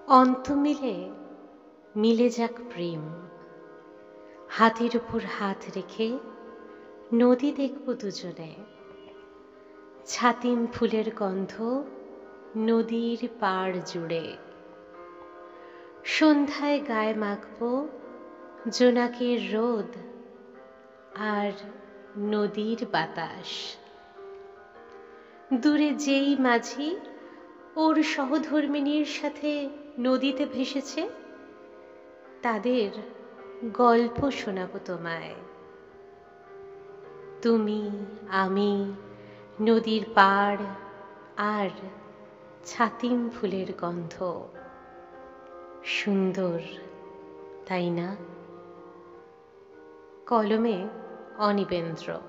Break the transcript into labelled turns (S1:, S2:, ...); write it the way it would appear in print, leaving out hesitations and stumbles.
S1: অন্ত মিলে মিলে যাক প্রেম, হাতের উপর হাত রেখে নদী দেখব দুজনে। ছাতিম ফুলের গন্ধ নদীর পাড় জুড়ে, সন্ধ্যায় গায়ে মাখব জোনাকের রোদ আর নদীর বাতাস। দূরে যেই মাঝি ওর সহধর্মিণীর সাথে নদীতে ভেসেছে, তাদের গল্প শোনাবো তোমায়। তুমি, আমি, নদীর পাড় আর ছাতিম ফুলের গন্ধ। সুন্দর, তাই না? কলমে অনিবেন্দ্র।